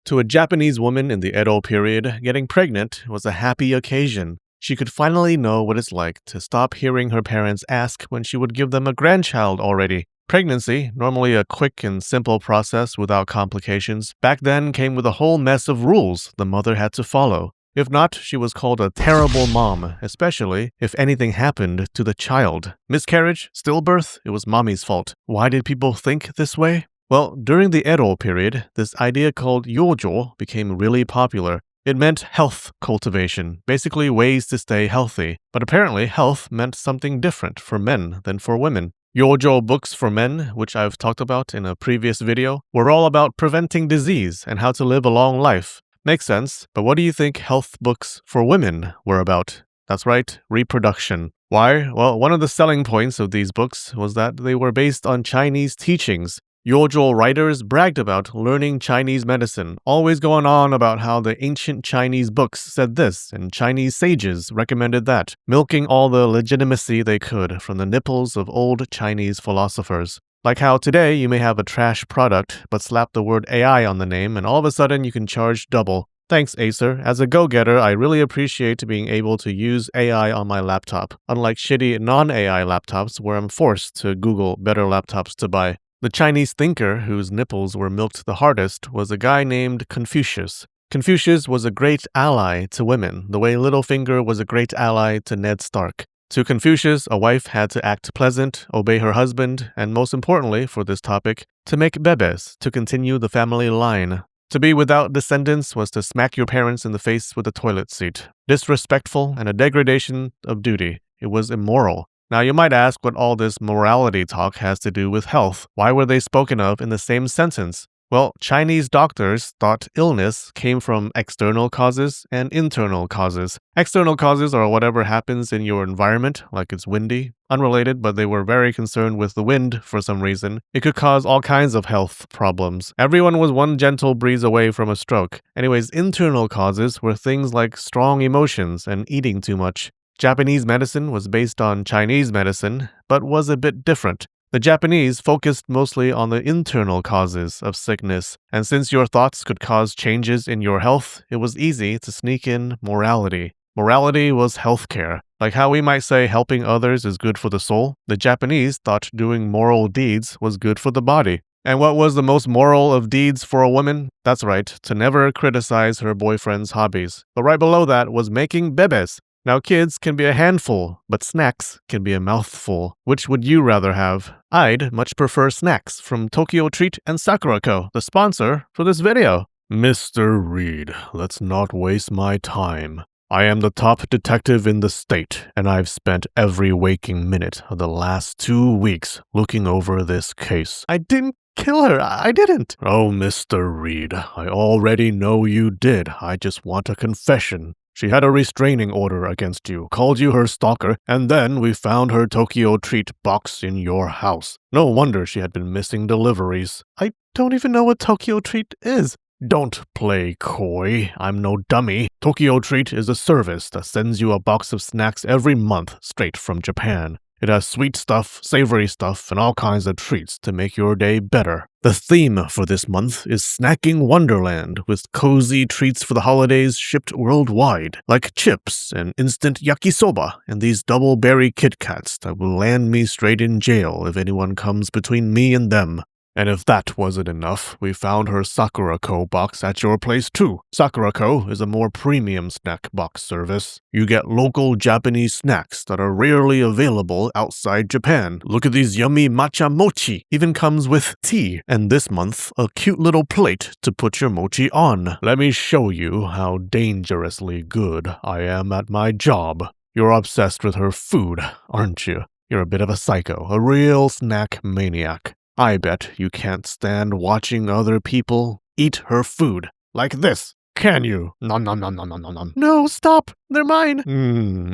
To a Japanese woman in the Edo period, getting pregnant was a happy occasion. She could finally know what it's like to stop hearing her parents ask when she would give them a grandchild already. Pregnancy, normally a quick and simple process without complications, back then came with a whole mess of rules the mother had to follow. If not, she was called a terrible mom, especially if anything happened to the child. Miscarriage, stillbirth, it was mommy's fault. Why did people think this way? Well, during the Edo period, this idea called Yōjō became really popular. It meant health cultivation, basically ways to stay healthy. But apparently, health meant something different for men than for women. Yōjō books for men, which I've talked about in a previous video, were all about preventing disease and how to live a long life. Makes sense, but what do you think health books for women were about? That's right, reproduction. Why? Well, one of the selling points of these books was that they were based on Chinese teachings. Yōjō writers bragged about learning Chinese medicine, always going on about how the ancient Chinese books said this and Chinese sages recommended that, milking all the legitimacy they could from the nipples of old Chinese philosophers. Like how today you may have a trash product, but slap the word AI on the name and all of a sudden you can charge double. Thanks, Acer. As a go-getter, I really appreciate being able to use AI on my laptop, unlike shitty non-AI laptops where I'm forced to Google better laptops to buy. The Chinese thinker whose nipples were milked the hardest was a guy named Confucius. Confucius was a great ally to women, the way Littlefinger was a great ally to Ned Stark. To Confucius, a wife had to act pleasant, obey her husband, and most importantly for this topic, to make bebés, to continue the family line. To be without descendants was to smack your parents in the face with a toilet seat. Disrespectful and a degradation of duty. It was immoral. Now you might ask what all this morality talk has to do with health. Why were they spoken of in the same sentence? Well, Chinese doctors thought illness came from external causes and internal causes. External causes are whatever happens in your environment, like it's windy. Unrelated, but they were very concerned with the wind for some reason. It could cause all kinds of health problems. Everyone was one gentle breeze away from a stroke. Anyways, internal causes were things like strong emotions and eating too much. Japanese medicine was based on Chinese medicine, but was a bit different. The Japanese focused mostly on the internal causes of sickness, and since your thoughts could cause changes in your health, it was easy to sneak in morality. Morality was healthcare. Like how we might say helping others is good for the soul, the Japanese thought doing moral deeds was good for the body. And what was the most moral of deeds for a woman? That's right, to never criticize her boyfriend's hobbies. But right below that was making bebés. Now kids can be a handful, but snacks can be a mouthful. Which would you rather have? I'd much prefer snacks from Tokyo Treat and Sakura Co., the sponsor for this video. Mr. Reed, let's not waste my time. I am the top detective in the state, and I've spent every waking minute of the last 2 weeks looking over this case. I didn't kill her. I didn't. Oh, Mr. Reed, I already know you did. I just want a confession. She had a restraining order against you, called you her stalker, and then we found her Tokyo Treat box in your house. No wonder she had been missing deliveries. I don't even know what Tokyo Treat is. Don't play coy. I'm no dummy. Tokyo Treat is a service that sends you a box of snacks every month straight from Japan. It has sweet stuff, savory stuff, and all kinds of treats to make your day better. The theme for this month is Snacking Wonderland, with cozy treats for the holidays shipped worldwide, like chips and instant yakisoba and these double berry Kit Kats that will land me straight in jail if anyone comes between me and them. And if that wasn't enough, we found her Sakura Co. box at your place too. Sakura Co. is a more premium snack box service. You get local Japanese snacks that are rarely available outside Japan. Look at these yummy matcha mochi. Even comes with tea. And this month, a cute little plate to put your mochi on. Let me show you how dangerously good I am at my job. You're obsessed with her food, aren't you? You're a bit of a psycho, a real snack maniac. I bet you can't stand watching other people eat her food like this, can you? Nom nom nom nom nom nom nom. No, stop! They're mine!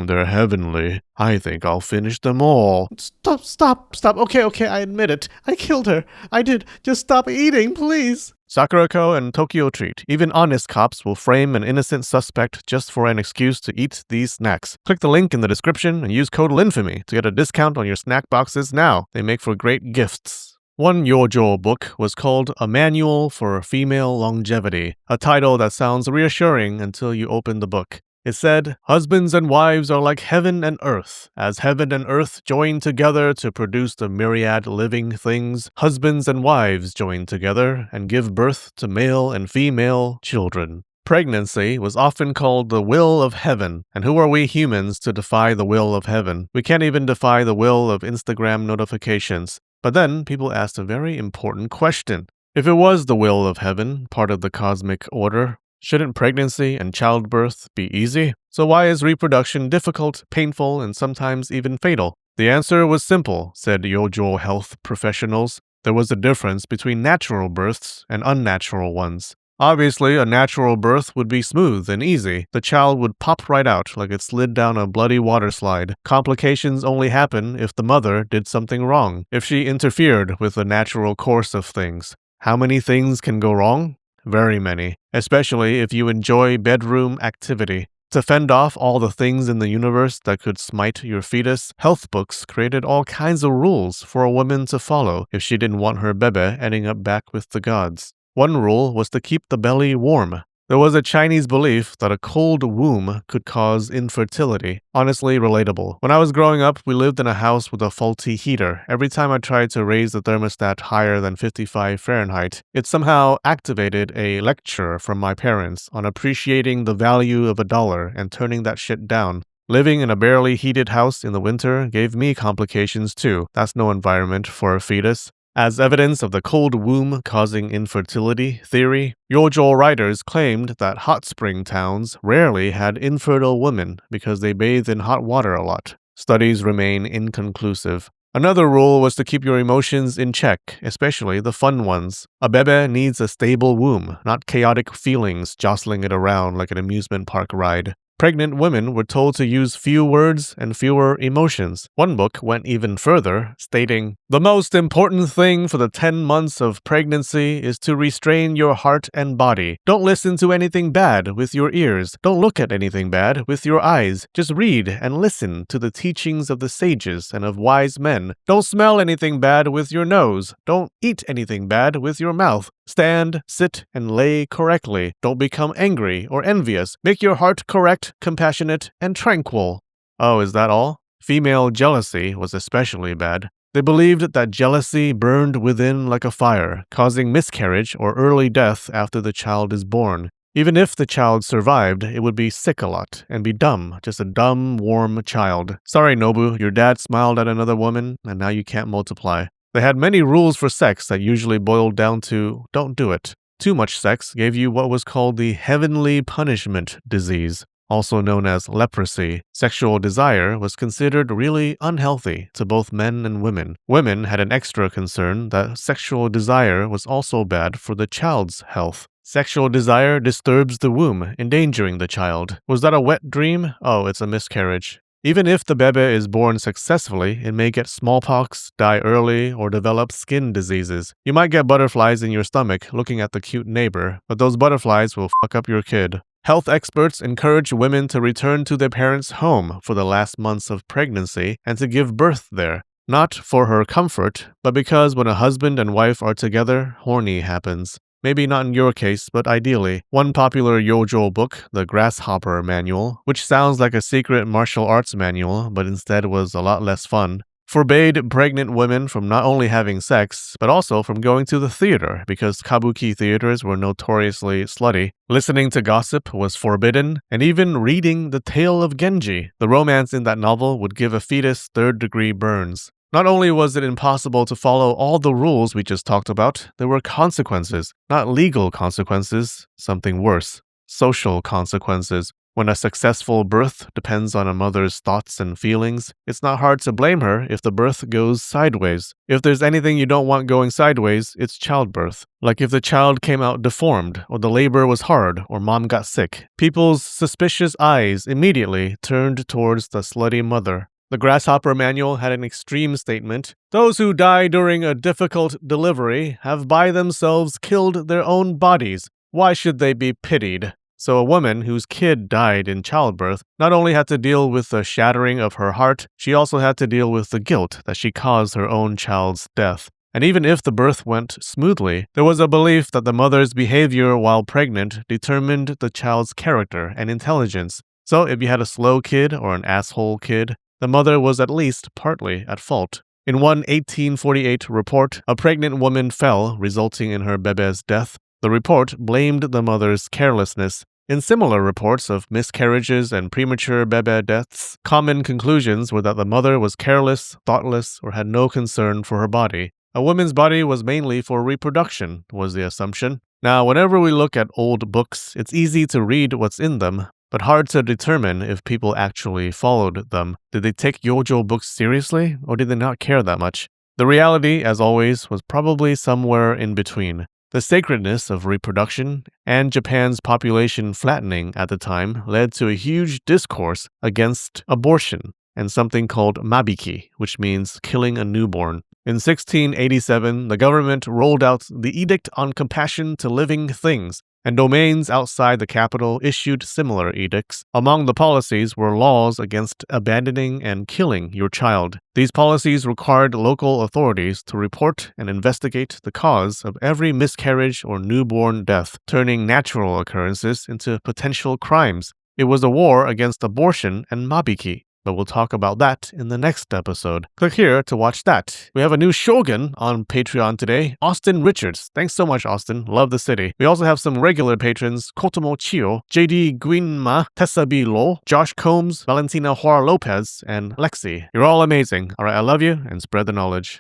They're heavenly. I think I'll finish them all. Stop. Okay, I admit it. I killed her. I did. Just stop eating, please. Sakura Co. and Tokyo Treat. Even honest cops will frame an innocent suspect just for an excuse to eat these snacks. Click the link in the description and use code Linfamy to get a discount on your snack boxes now. They make for great gifts. One Yōjō book was called A Manual for Female Longevity, a title that sounds reassuring until you open the book. It said, "Husbands and wives are like heaven and earth. As heaven and earth join together to produce the myriad living things, husbands and wives join together and give birth to male and female children." Pregnancy was often called the will of heaven, and who are we humans to defy the will of heaven? We can't even defy the will of Instagram notifications. But then people asked a very important question. If it was the will of heaven, part of the cosmic order, shouldn't pregnancy and childbirth be easy? So why is reproduction difficult, painful, and sometimes even fatal? The answer was simple, said Yōjō health professionals. There was a difference between natural births and unnatural ones. Obviously, a natural birth would be smooth and easy. The child would pop right out like it slid down a bloody water slide. Complications only happen if the mother did something wrong, if she interfered with the natural course of things. How many things can go wrong? Very many, especially if you enjoy bedroom activity. To fend off all the things in the universe that could smite your fetus, health books created all kinds of rules for a woman to follow if she didn't want her bebe ending up back with the gods. One rule was to keep the belly warm. There was a Chinese belief that a cold womb could cause infertility. Honestly relatable. When I was growing up, we lived in a house with a faulty heater. Every time I tried to raise the thermostat higher than 55 Fahrenheit, it somehow activated a lecture from my parents on appreciating the value of $1 and turning that shit down. Living in a barely heated house in the winter gave me complications too. That's no environment for a fetus. As evidence of the cold womb causing infertility theory, Yōjō writers claimed that hot spring towns rarely had infertile women because they bathed in hot water a lot. Studies remain inconclusive. Another rule was to keep your emotions in check, especially the fun ones. A bebe needs a stable womb, not chaotic feelings jostling it around like an amusement park ride. Pregnant women were told to use few words and fewer emotions. One book went even further, stating, "The most important thing for the 10 months of pregnancy is to restrain your heart and body. Don't listen to anything bad with your ears. Don't look at anything bad with your eyes. Just read and listen to the teachings of the sages and of wise men. Don't smell anything bad with your nose. Don't eat anything bad with your mouth. Stand, sit, and lay correctly. Don't become angry or envious. Make your heart correct, compassionate, and tranquil." Oh, is that all? Female jealousy was especially bad. They believed that jealousy burned within like a fire, causing miscarriage or early death after the child is born. Even if the child survived, it would be sick a lot and be dumb, just a dumb, warm child. Sorry, Nobu, your dad smiled at another woman, and now you can't multiply. They had many rules for sex that usually boiled down to, don't do it. Too much sex gave you what was called the heavenly punishment disease, also known as leprosy. Sexual desire was considered really unhealthy to both men and women. Women had an extra concern that sexual desire was also bad for the child's health. Sexual desire disturbs the womb, endangering the child. Was that a wet dream? Oh, it's a miscarriage. Even if the bebe is born successfully, it may get smallpox, die early, or develop skin diseases. You might get butterflies in your stomach looking at the cute neighbor, but those butterflies will fuck up your kid. Health experts encourage women to return to their parents' home for the last months of pregnancy and to give birth there. Not for her comfort, but because when a husband and wife are together, horny happens. Maybe not in your case, but ideally. One popular Yōjō book, The Grasshopper Manual, which sounds like a secret martial arts manual, but instead was a lot less fun, forbade pregnant women from not only having sex, but also from going to the theater, because kabuki theaters were notoriously slutty. Listening to gossip was forbidden, and even reading The Tale of Genji. The romance in that novel would give a fetus third-degree burns. Not only was it impossible to follow all the rules we just talked about, there were consequences. Not legal consequences, something worse. Social consequences. When a successful birth depends on a mother's thoughts and feelings, it's not hard to blame her if the birth goes sideways. If there's anything you don't want going sideways, it's childbirth. Like if the child came out deformed, or the labor was hard, or mom got sick. People's suspicious eyes immediately turned towards the slutty mother. The Grasshopper Manual had an extreme statement. Those who die during a difficult delivery have by themselves killed their own bodies. Why should they be pitied? So a woman whose kid died in childbirth not only had to deal with the shattering of her heart, she also had to deal with the guilt that she caused her own child's death. And even if the birth went smoothly, there was a belief that the mother's behavior while pregnant determined the child's character and intelligence. So if you had a slow kid or an asshole kid, the mother was at least partly at fault. In one 1848 report, a pregnant woman fell, resulting in her bebe's death. The report blamed the mother's carelessness. In similar reports of miscarriages and premature bebe deaths, common conclusions were that the mother was careless, thoughtless, or had no concern for her body. A woman's body was mainly for reproduction, was the assumption. Now, whenever we look at old books, it's easy to read what's in them, but hard to determine if people actually followed them. Did they take Yōjō books seriously, or did they not care that much? The reality, as always, was probably somewhere in between. The sacredness of reproduction and Japan's population flattening at the time led to a huge discourse against abortion and something called mabiki, which means killing a newborn. In 1687, the government rolled out the Edict on Compassion to Living Things, and domains outside the capital issued similar edicts. Among the policies were laws against abandoning and killing your child. These policies required local authorities to report and investigate the cause of every miscarriage or newborn death, turning natural occurrences into potential crimes. It was a war against abortion and mabiki. But we'll talk about that in the next episode. Click here to watch that. We have a new shogun on Patreon today, Austin Richards. Thanks so much, Austin. Love the city. We also have some regular patrons, Kotomo Chio, JD Guinma, Tessa B. Lo, Josh Combs, Valentina Juar Lopez, and Lexi. You're all amazing. All right, I love you, and spread the knowledge.